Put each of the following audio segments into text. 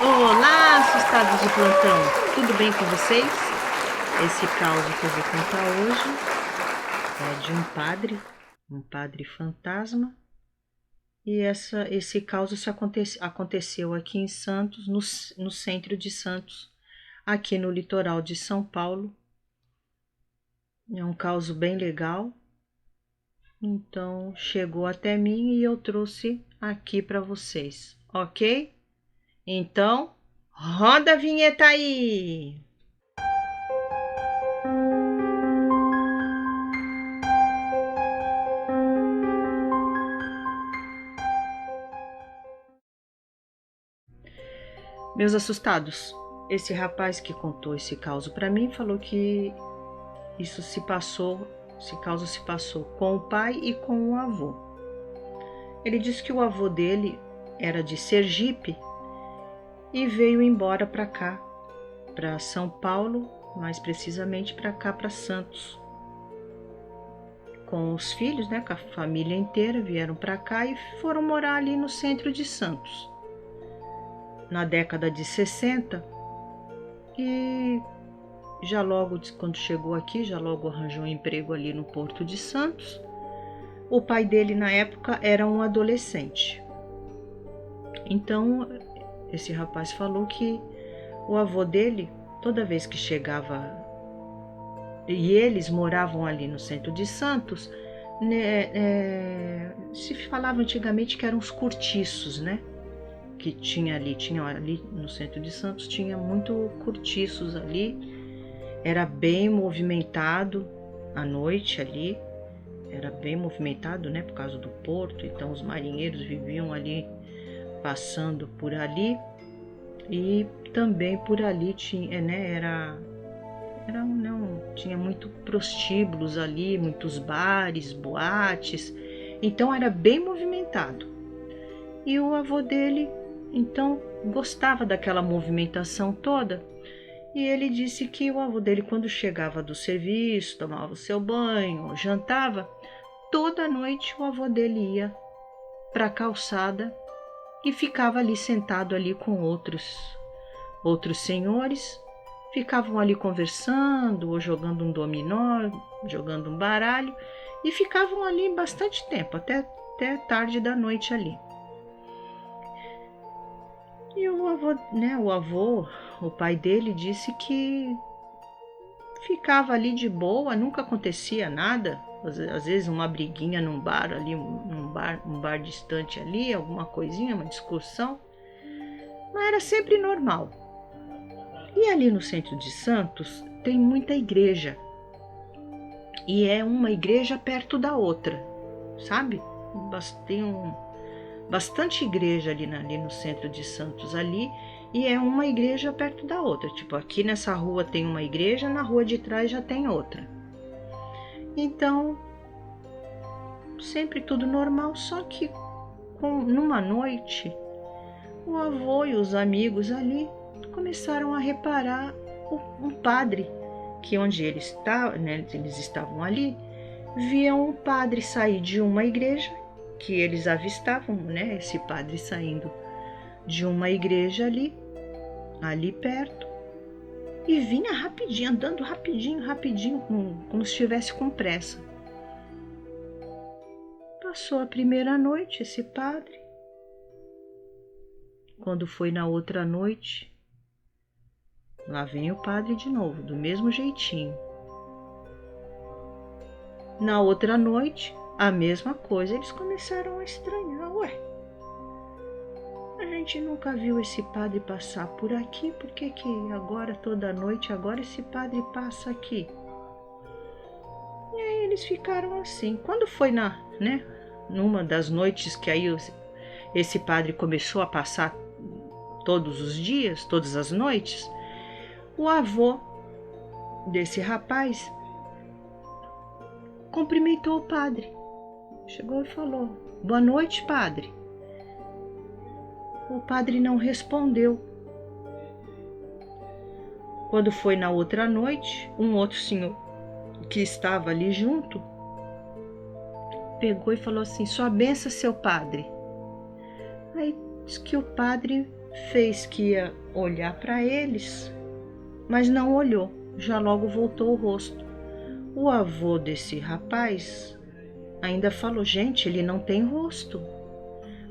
Olá, assustados de plantão! Tudo bem com vocês? Esse caos que eu vou contar hoje é de um padre fantasma. E esse caos aconteceu aqui em Santos, no centro de Santos, aqui no litoral de São Paulo. É um caos bem legal. Então chegou até mim e eu trouxe aqui para vocês, ok? Então, roda a vinheta aí! Meus assustados, esse rapaz que contou esse caso para mim falou que esse caso se passou com o pai e com o avô. Ele disse que o avô dele era de Sergipe e veio embora para cá, para São Paulo, mais precisamente para cá, para Santos. Com os filhos, né, com a família inteira, vieram para cá e foram morar ali no centro de Santos. Na década de 60, e já logo, quando chegou aqui, já logo arranjou um emprego ali no Porto de Santos. O pai dele, na época, era um adolescente. Então, esse rapaz falou que o avô dele, toda vez que chegava, e eles moravam ali no centro de Santos, né, se falava antigamente que eram os cortiços, né? Que tinha ali no centro de Santos, tinha muito cortiços ali, era bem movimentado à noite ali, era bem movimentado, né, por causa do porto, então os marinheiros viviam ali, passando por ali, e também por ali tinha, né, tinha muito prostíbulos ali, muitos bares, boates, então era bem movimentado. E o avô dele, então, gostava daquela movimentação toda, e ele disse que o avô dele, quando chegava do serviço, tomava o seu banho, jantava, toda noite o avô dele ia para a calçada e ficava ali sentado ali com outros senhores, ficavam ali conversando ou jogando um dominó, jogando um baralho, e ficavam ali bastante tempo, até tarde da noite ali. E o pai dele disse que ficava ali de boa, nunca acontecia nada. Às vezes uma briguinha num bar ali, um bar distante ali, alguma coisinha, uma discussão, mas era sempre normal. E ali no centro de Santos tem muita igreja, e é uma igreja perto da outra, sabe? Tem bastante igreja ali no centro de Santos ali, e é uma igreja perto da outra. Tipo, aqui nessa rua tem uma igreja, na rua de trás já tem outra. Então, sempre tudo normal, só que numa noite, o avô e os amigos ali começaram a reparar um padre, que onde eles estavam ali, viam um padre sair de uma igreja, que eles avistavam, né, esse padre saindo de uma igreja ali perto, e vinha rapidinho, andando rapidinho, como se estivesse com pressa. Passou a primeira noite esse padre. Quando foi na outra noite, lá vem o padre de novo, do mesmo jeitinho. Na outra noite, a mesma coisa, eles começaram a estranhar. Ué, a gente nunca viu esse padre passar por aqui, por que agora, toda noite, agora esse padre passa aqui? E aí eles ficaram assim. Quando foi numa das noites que aí esse padre começou a passar todos os dias, todas as noites, o avô desse rapaz cumprimentou o padre. Chegou e falou: "Boa noite, padre." O padre não respondeu. Quando foi na outra noite, um outro senhor que estava ali junto pegou e falou assim: "Sua bênção, seu padre." Aí diz que o padre fez que ia olhar para eles, mas não olhou, já logo voltou o rosto. O avô desse rapaz ainda falou: gente, ele não tem rosto.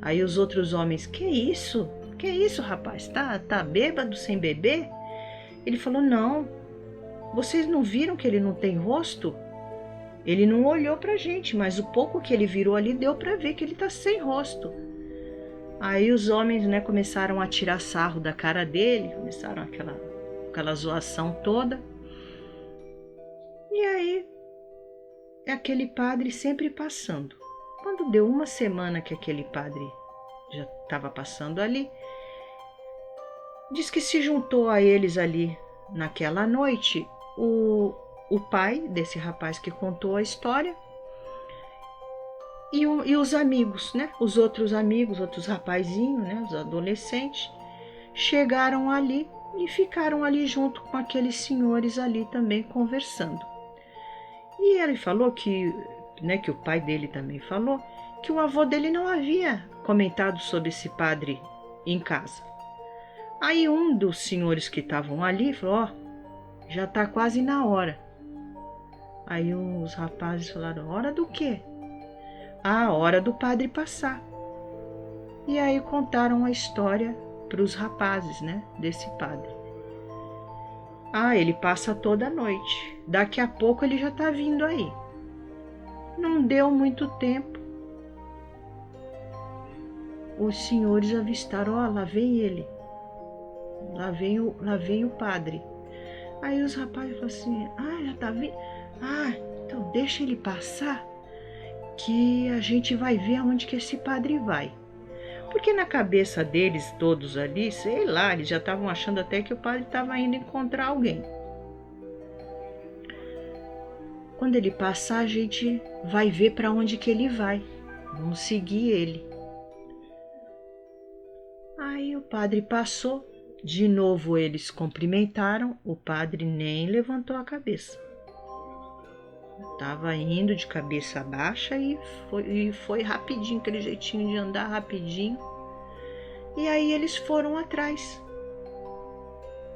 Aí os outros homens: que isso? Que isso, rapaz? Tá bêbado sem beber? Ele falou: não, vocês não viram que ele não tem rosto? Ele não olhou pra gente, mas o pouco que ele virou ali deu pra ver que ele tá sem rosto. Aí os homens, né, começaram a tirar sarro da cara dele, começaram aquela zoação toda. E aí, aquele padre sempre passando. Quando deu uma semana que aquele padre já estava passando ali, diz que se juntou a eles ali naquela noite o pai desse rapaz que contou a história e os amigos, né? Os outros amigos, outros rapazinhos, né? Os adolescentes, chegaram ali e ficaram ali junto com aqueles senhores ali também conversando. E ele falou que, né, que o pai dele também falou que o avô dele não havia comentado sobre esse padre em casa. Aí um dos senhores que estavam ali falou: ó, já tá quase na hora. Aí os rapazes falaram: hora do quê? A hora do padre passar. E aí contaram a história para os rapazes, né, desse padre. Ah, ele passa toda noite. Daqui a pouco ele já tá vindo aí. Não deu muito tempo. Os senhores avistaram: ó, lá vem ele. Lá vem o padre. Aí os rapazes falaram assim: ah, já tá vindo? Ah, então deixa ele passar que a gente vai ver aonde que esse padre vai. Porque na cabeça deles todos ali, sei lá, eles já estavam achando até que o padre estava indo encontrar alguém. Quando ele passar, a gente vai ver para onde que ele vai. Vamos seguir ele. Aí o padre passou. De novo eles cumprimentaram. O padre nem levantou a cabeça. Estava indo de cabeça baixa e foi rapidinho, aquele jeitinho de andar rapidinho. E aí eles foram atrás.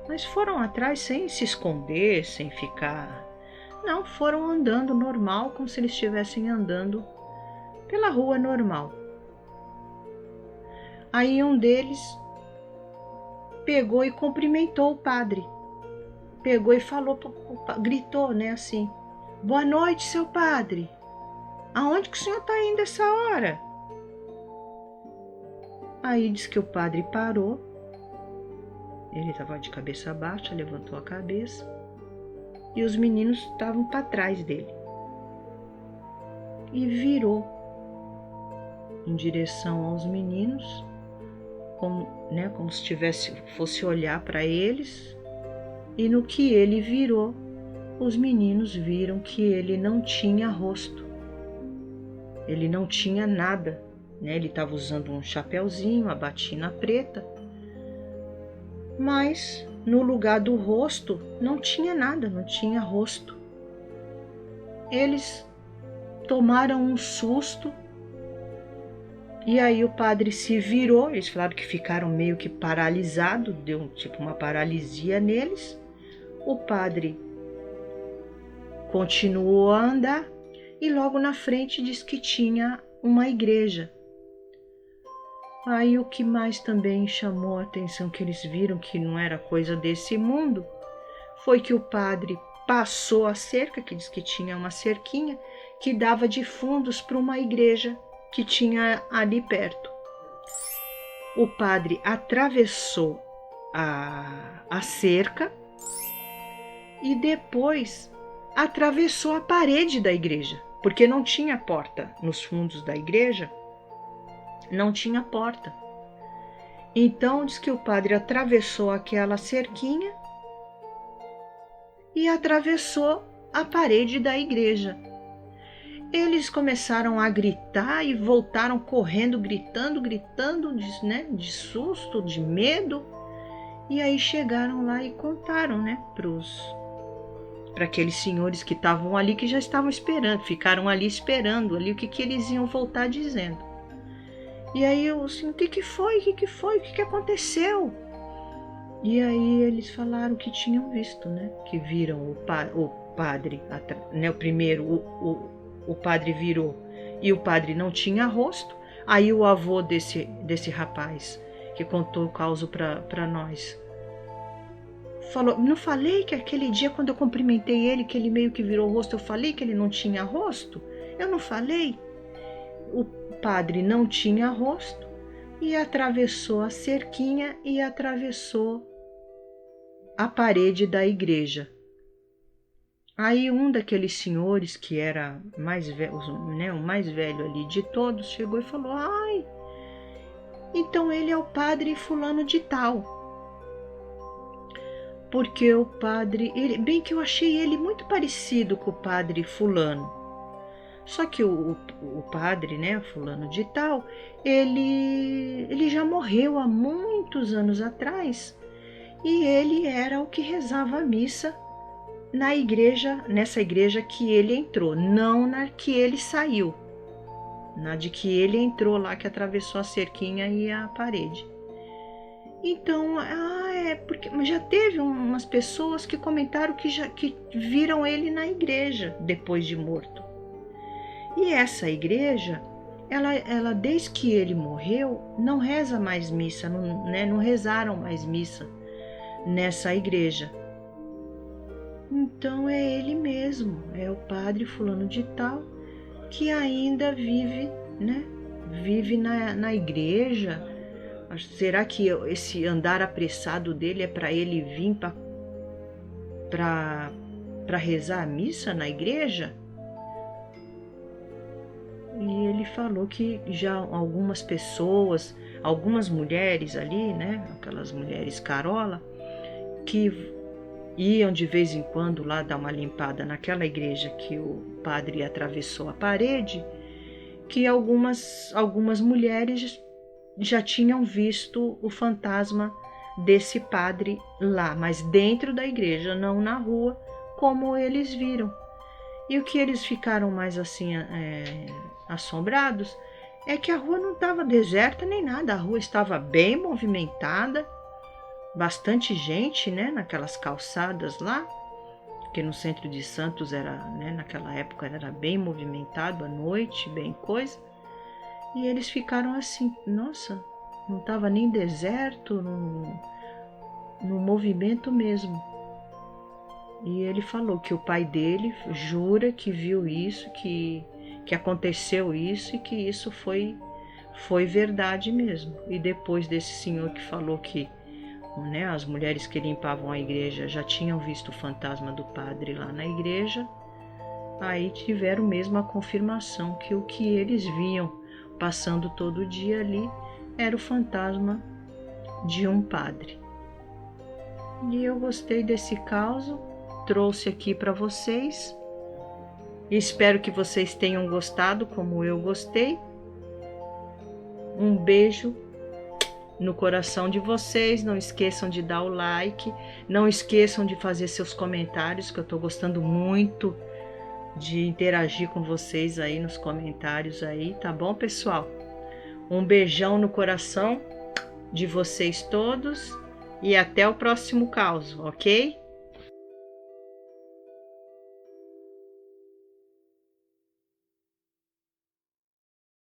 Mas foram atrás sem se esconder, sem ficar... Não, foram andando normal, como se eles estivessem andando pela rua normal. Aí um deles pegou e cumprimentou o padre. Pegou e falou, gritou, né, assim: boa noite, seu padre. Aonde que o senhor está indo essa hora? Aí diz que o padre parou. Ele estava de cabeça baixa, levantou a cabeça. E os meninos estavam para trás dele. E virou em direção aos meninos, como se fosse olhar para eles. E no que ele virou, os meninos viram que ele não tinha rosto. Ele não tinha nada, né? Ele estava usando um chapéuzinho, a batina preta, mas no lugar do rosto não tinha nada, não tinha rosto. Eles tomaram um susto. E aí o padre se virou. Eles falaram que ficaram meio que paralisados, deu tipo uma paralisia neles. O padre continuou a andar e logo na frente diz que tinha uma igreja. Aí o que mais também chamou a atenção, que eles viram que não era coisa desse mundo, foi que o padre passou a cerca, que diz que tinha uma cerquinha, que dava de fundos para uma igreja que tinha ali perto. O padre atravessou a cerca e depois atravessou a parede da igreja, porque não tinha porta nos fundos da igreja, não tinha porta. Então diz que o padre atravessou aquela cerquinha e atravessou a parede da igreja. Eles começaram a gritar e voltaram correndo, gritando, de susto, de medo. E aí chegaram lá e contaram, né, para aqueles senhores que estavam ali, que já estavam esperando, ficaram ali esperando ali o que eles iam voltar dizendo. E aí eu assim, o que que foi? O que que foi? O que que aconteceu? E aí eles falaram que tinham visto, né? Que viram o padre, né? O primeiro, o padre virou e o padre não tinha rosto. Aí o avô desse rapaz que contou o caso para nós falou, não falei que aquele dia quando eu cumprimentei ele, que ele meio que virou o rosto, eu falei que ele não tinha rosto? Eu não falei? O padre não tinha rosto e atravessou a cerquinha e atravessou a parede da igreja. Aí um daqueles senhores que era mais velho, né, o mais velho ali de todos, chegou e falou, ai, então ele é o padre fulano de tal. Porque o padre, bem que eu achei ele muito parecido com o padre fulano. Só que o padre, né, fulano de tal, ele já morreu há muitos anos atrás e ele era o que rezava a missa na igreja, nessa igreja que ele entrou, não na que ele saiu, na de que ele entrou lá, que atravessou a cerquinha e a parede. Então, porque já teve umas pessoas que comentaram que viram ele na igreja depois de morto. E essa igreja, ela desde que ele morreu, não reza mais missa, não rezaram mais missa nessa igreja. Então é ele mesmo, é o padre fulano de tal, que ainda vive, né? Vive na igreja. Será que esse andar apressado dele é para ele vir para rezar a missa na igreja? E ele falou que já algumas pessoas, algumas mulheres ali, né, aquelas mulheres carola, que iam de vez em quando lá dar uma limpada naquela igreja que o padre atravessou a parede, que algumas mulheres já tinham visto o fantasma desse padre lá, mas dentro da igreja, não na rua, como eles viram. E o que eles ficaram mais assim assombrados é que a rua não estava deserta nem nada, a rua estava bem movimentada, bastante gente, né, naquelas calçadas lá, que no centro de Santos era, né, naquela época era bem movimentado à noite, bem coisa. E eles ficaram assim, nossa, não estava nem deserto, no movimento mesmo. E ele falou que o pai dele jura que viu isso, que aconteceu isso e que isso foi verdade mesmo. E depois desse senhor que falou que, né, as mulheres que limpavam a igreja já tinham visto o fantasma do padre lá na igreja, aí tiveram mesmo a confirmação que o que eles viam passando todo dia ali era o fantasma de um padre. E eu gostei desse caso, trouxe aqui para vocês. Espero que vocês tenham gostado como eu gostei. Um beijo no coração de vocês, não esqueçam de dar o like, não esqueçam de fazer seus comentários, que eu estou gostando muito de interagir com vocês aí nos comentários aí, tá bom, pessoal? Um beijão no coração de vocês todos e até o próximo caso, ok?